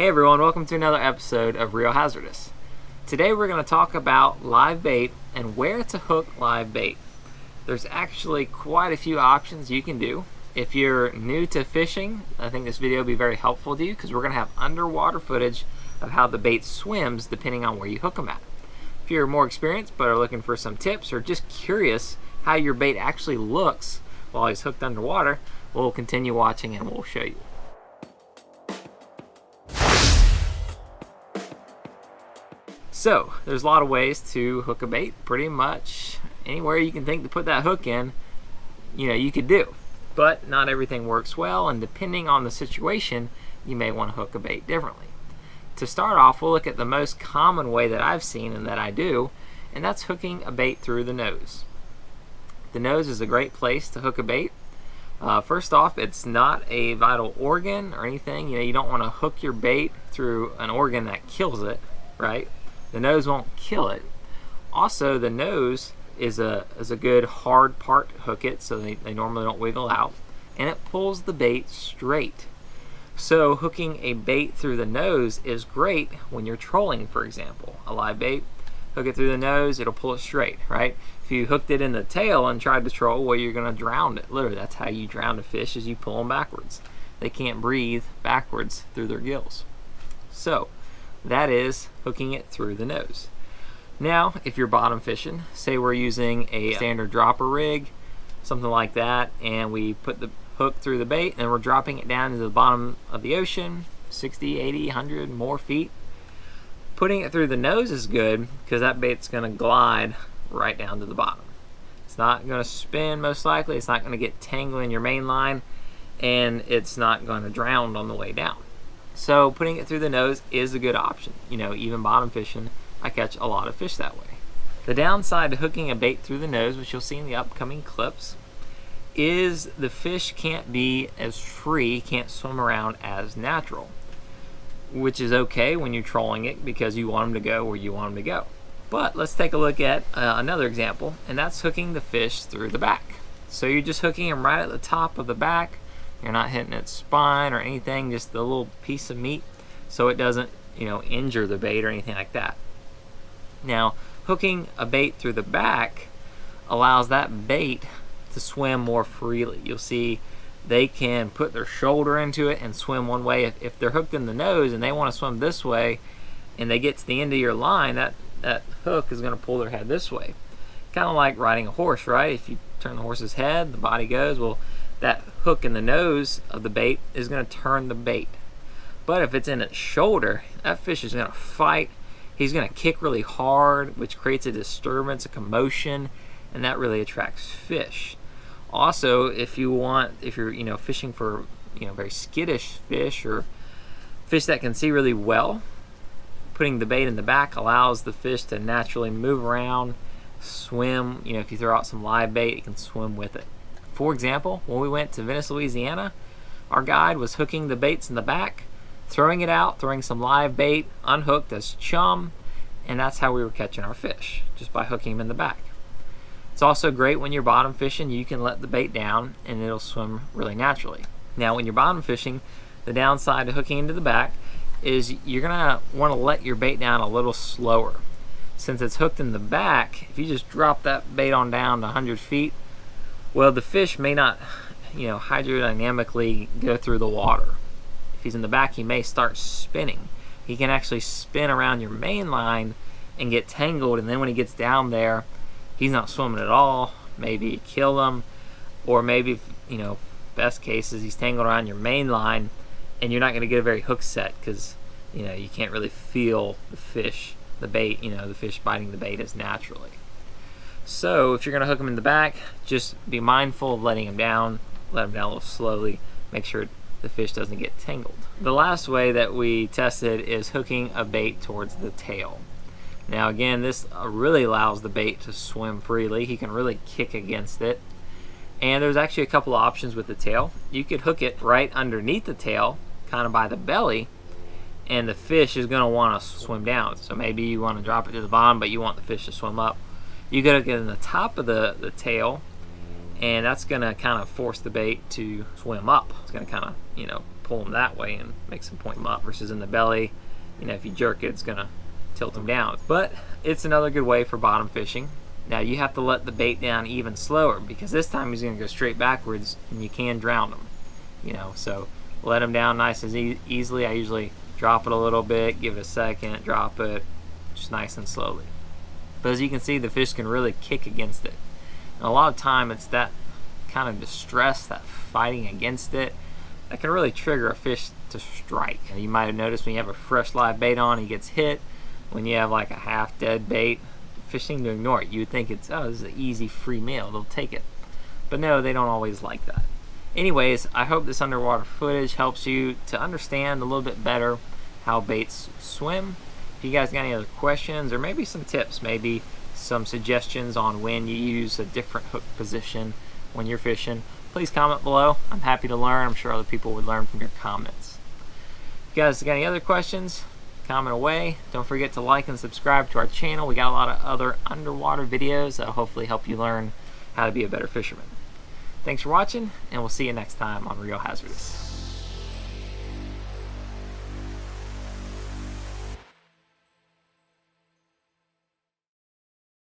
Hey everyone, welcome to another episode of Real Hazardous. Today we're going to talk about live bait and where to hook live bait. There's actually quite a few options you can do. If you're new to fishing, I think this video will be very helpful to you because we're going to have underwater footage of how the bait swims depending on where you hook them at. If you're more experienced but are looking for some tips or just curious how your bait actually looks while he's hooked underwater, we'll continue watching and we'll show you. So, there's a lot of ways to hook a bait. Pretty much anywhere you can think to put that hook in, you could do. But not everything works well, and depending on the situation, you may want to hook a bait differently. To start off, we'll look at the most common way that I've seen and that I do, and that's hooking a bait through the nose. The nose is a great place to hook a bait. First off, it's not a vital organ or anything. You don't want to hook your bait through an organ that kills it, right? The nose won't kill it. Also, the nose is a good hard part to hook it, so they normally don't wiggle out, and it pulls the bait straight. So hooking a bait through the nose is great when you're trolling, for example. A live bait, hook it through the nose, it'll pull it straight, right? If you hooked it in the tail and tried to troll, well, you're going to drown it. Literally, that's how you drown a fish, is you pull them backwards. They can't breathe backwards through their gills. So that is hooking it through the nose. Now, if you're bottom fishing, say we're using a standard dropper rig, something like that, and we put the hook through the bait and we're dropping it down into the bottom of the ocean, 60, 80, 100 more feet. Putting it through the nose is good because that bait's going to glide right down to the bottom. It's not going to spin, most likely. It's not going to get tangled in your main line, and it's not going to drown on the way down. So putting it through the nose is a good option. Even bottom fishing, I catch a lot of fish that way. The downside to hooking a bait through the nose, which you'll see in the upcoming clips, is the fish can't be as free, can't swim around as natural, which is okay when you're trolling it because you want them to go where you want them to go. But let's take a look at another example, and that's hooking the fish through the back. So you're just hooking him right at the top of the back. You're not hitting its spine or anything, just the little piece of meat, so it doesn't, injure the bait or anything like that. Now, hooking a bait through the back allows that bait to swim more freely. You'll see they can put their shoulder into it and swim one way. If they're hooked in the nose and they want to swim this way, and they get to the end of your line, that hook is going to pull their head this way. Kind of like riding a horse, right? If you turn the horse's head, the body goes. Well, that hook in the nose of the bait is going to turn the bait. But if it's in its shoulder, that fish is going to fight. He's going to kick really hard, which creates a disturbance, a commotion, and that really attracts fish. Also, if you're fishing for very skittish fish or fish that can see really well, putting the bait in the back allows the fish to naturally move around, swim. If you throw out some live bait, it can swim with it. For example, when we went to Venice, Louisiana, our guide was hooking the baits in the back, throwing it out, throwing some live bait, unhooked as chum, and that's how we were catching our fish, just by hooking them in the back. It's also great when you're bottom fishing. You can let the bait down and it'll swim really naturally. Now, when you're bottom fishing, the downside to hooking into the back is you're gonna want to let your bait down a little slower. Since it's hooked in the back, if you just drop that bait on down to 100 feet, well, the fish may not, hydrodynamically go through the water. If he's in the back, he may start spinning. He can actually spin around your main line and get tangled, and then when he gets down there, he's not swimming at all. Maybe you kill him, or maybe, best case is he's tangled around your main line, and you're not going to get a very hook set because, you can't really feel the fish, the bait, the fish biting the bait as naturally. So if you're going to hook them in the back, just be mindful of letting them down. Let them down a little slowly. Make sure the fish doesn't get tangled. The last way that we tested is hooking a bait towards the tail. Now again, this really allows the bait to swim freely. He can really kick against it. And there's actually a couple of options with the tail. You could hook it right underneath the tail, kind of by the belly, and the fish is going to want to swim down. So maybe you want to drop it to the bottom, but you want the fish to swim up. You got to get in the top of the tail, and that's going to kind of force the bait to swim up. It's going to kind of, pull them that way and makes them point them up, versus in the belly, you know, if you jerk it, it's gonna tilt them down. But it's another good way for bottom fishing. Now you have to let the bait down even slower, because this time he's gonna go straight backwards and you can drown him. You know, so let him down nice and easily. I usually drop it a little bit, give it a second, drop it, just nice and slowly. But as you can see, the fish can really kick against it. And a lot of time it's that kind of distress, that fighting against it, that can really trigger a fish to strike. You might have noticed when you have a fresh live bait on, he gets hit. When you have like a half dead bait, fish seem to ignore it. You would think it's, oh, this is an easy free meal, they'll take it. But no, they don't always like that. Anyways, I hope this underwater footage helps you to understand a little bit better how baits swim. If you guys got any other questions, or maybe some tips, maybe some suggestions on when you use a different hook position when you're fishing, please comment below. I'm happy to learn. I'm sure other people would learn from your comments. If you guys got any other questions, comment away. Don't forget to like and subscribe to our channel. We got a lot of other underwater videos that will hopefully help you learn how to be a better fisherman. Thanks for watching, and we'll see you next time on Real Hazardous.